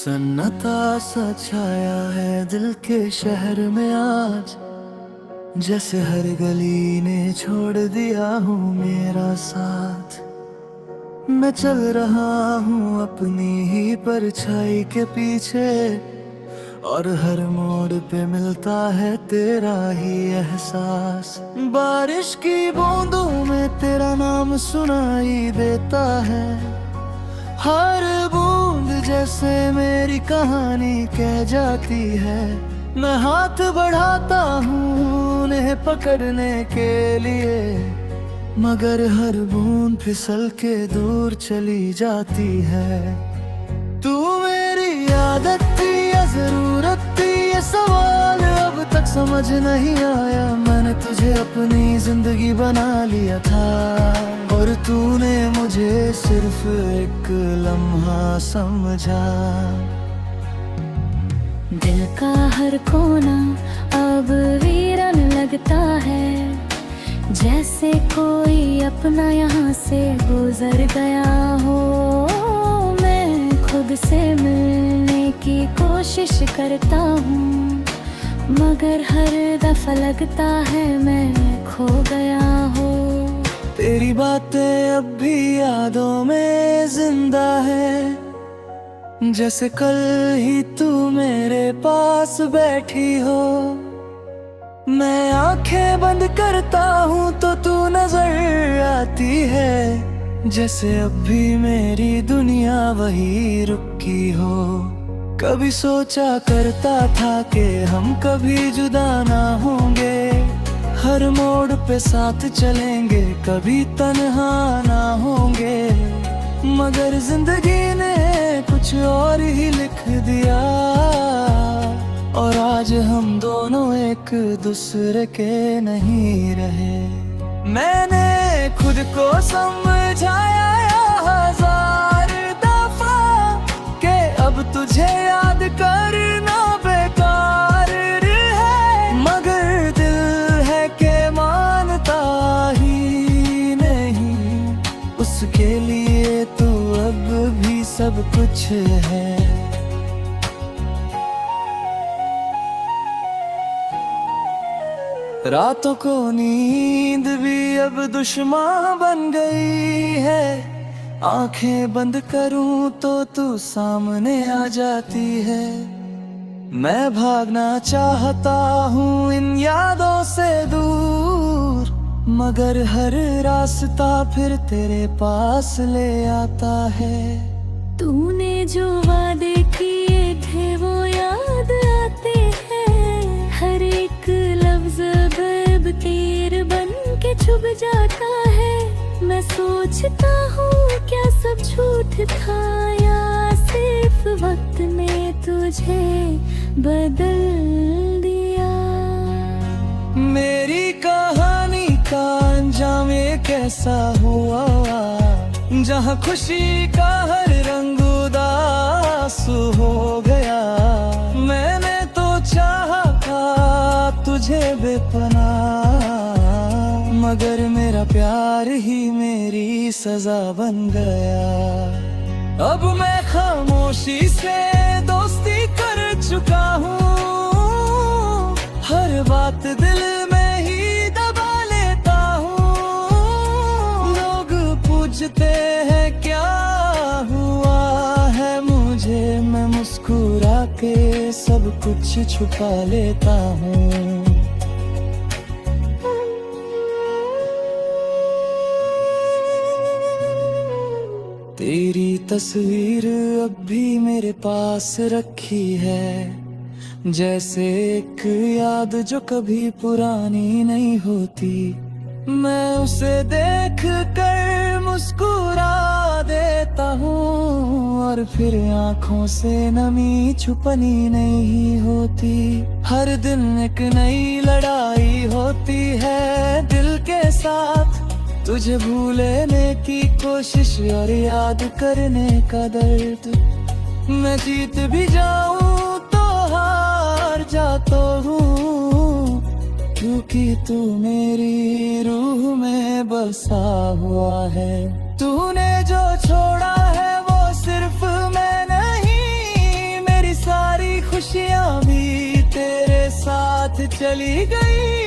सन्नाटा सा छाया है दिल के शहर में आज, जैसे हर गली ने छोड़ दिया हूँ मेरा साथ। मैं चल रहा हूँ अपनी ही परछाई के पीछे, और हर मोड़ पे मिलता है तेरा ही एहसास। बारिश की बूंदों में तेरा नाम सुनाई देता है, हर बूंद जैसे मेरी कहानी कह जाती है। मैं हाथ बढ़ाता हूँ उन्हें पकड़ने के लिए, मगर हर बूंद फिसल के दूर चली जाती है। तू मेरी आदत थी या जरूरत थी, ये सवाल अब तक समझ नहीं आया। मैंने तुझे अपनी जिंदगी बना लिया था, और तूने मुझे सिर्फ एक लम्हा समझा। दिल का हर कोना अब वीरान लगता है, जैसे कोई अपना यहाँ से गुजर गया हो। मैं खुद से मिलने की कोशिश करता हूँ, मगर हर दफा लगता है मैं खो गया हूँ। तेरी बातें अब भी यादों में जिंदा है, जैसे कल ही तू मेरे पास बैठी हो। मैं आंखें बंद करता हूँ तो तू नजर आती है, जैसे अब भी मेरी दुनिया वही रुकी हो। कभी सोचा करता था कि हम कभी जुदा ना होंगे, हर मोड़ पे साथ चलेंगे, कभी तन्हा ना होंगे। मगर जिंदगी ने कुछ और ही लिख दिया, और आज हम दोनों एक दूसरे के नहीं रहे। मैंने खुद को समझाया हजार दफा कि अब तुझे याद करना बेकार है, मगर दिल है कि मानता ही नहीं। उसके लिए तू अब भी सब कुछ है। रातों को नींद भी अब दुश्मन बन गई है, आंखें बंद करूं तो तू सामने आ जाती है। मैं भागना चाहता हूँ इन यादों से दूर, मगर हर रास्ता फिर तेरे पास ले आता है। तूने जो वादे किए थे वो याद आते हैं, हर एक लफ्ज अब तीर बन के चुभ जाता है। मैं सोचता हूँ क्या सब झूठ था, या सिर्फ वक्त ने तुझे बदल दिया। मेरी कहानी का अंजाम कैसा हुआ, जहाँ खुशी का हर रंग उदास हो गया। मैंने तो चाहा था तुझे बेपनाह, मगर मेरा प्यार ही मेरी सजा बन गया। अब मैं खामोशी से दोस्ती कर चुका हूँ, हर बात दिल में ही दबा लेता हूँ। लोग पूछते हैं क्या हुआ है मुझे, मैं मुस्कुरा के सब कुछ छुपा लेता हूँ। तेरी तस्वीर अब भी मेरे पास रखी है, जैसे एक याद जो कभी पुरानी नहीं होती। मैं उसे देख कर मुस्कुरा देता हूँ, और फिर आँखों से नमी छुपनी नहीं होती। हर दिन एक नई लड़ाई होती है दिल के साथ, तुझे भूलने की कोशिश और याद करने का दर्द। मैं जीत भी जाऊं तो हार जाता हूँ, क्योंकि तू मेरी रूह में बसा हुआ है। तूने जो छोड़ा है वो सिर्फ मैं नहीं, खुशियाँ भी तेरे साथ चली गई।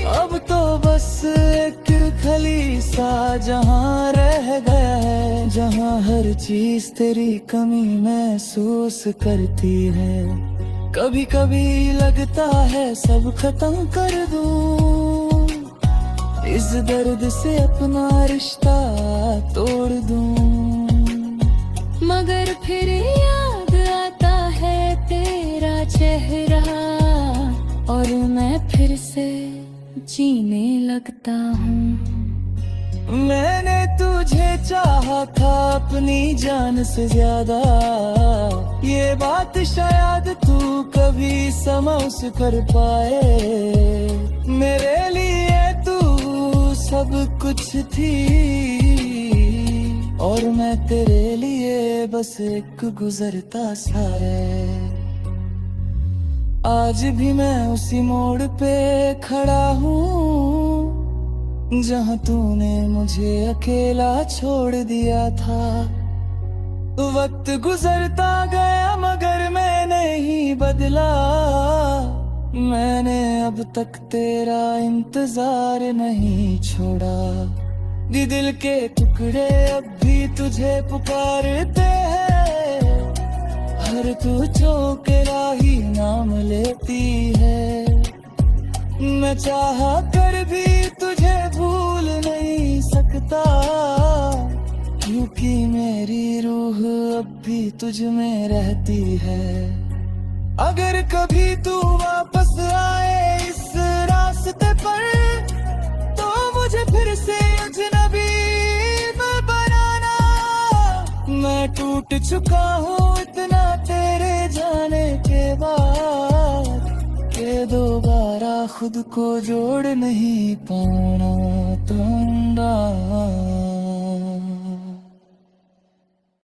अब तो बस एक खली सा जहां रह गया है, जहां हर चीज तेरी कमी महसूस करती है। कभी कभी लगता है सब खत्म कर दूं, इस दर्द से अपना रिश्ता तोड़ दूं। मगर फिर याद आता है तेरा चेहरा, और मैं फिर से जीने लगता हूँ। मैंने तुझे चाहा था अपनी जान से ज्यादा, ये बात शायद तू कभी समझ कर पाए। मेरे लिए तू सब कुछ थी, और मैं तेरे लिए बस एक गुजरता सा है। आज भी मैं उसी मोड़ पे खड़ा हूँ, जहाँ तूने मुझे अकेला छोड़ दिया था। वक्त गुजरता गया मगर मैं नहीं बदला, मैंने अब तक तेरा इंतजार नहीं छोड़ा। दिल के टुकड़े अब भी तुझे पुकारते हैं, हर तू चौकेरा ही नाम लेती है। मैं चाहा कर भी तुझे भूल नहीं सकता, क्योंकि मेरी रूह अब भी तुझ में रहती है। अगर कभी तू वापस आए इस रास्ते पर, तो मुझे फिर से अजनबी बनाना। मैं टूट चुका हूँ इतना तेरे जाने के बाद, के दोबारा खुद को जोड़ नहीं पाना।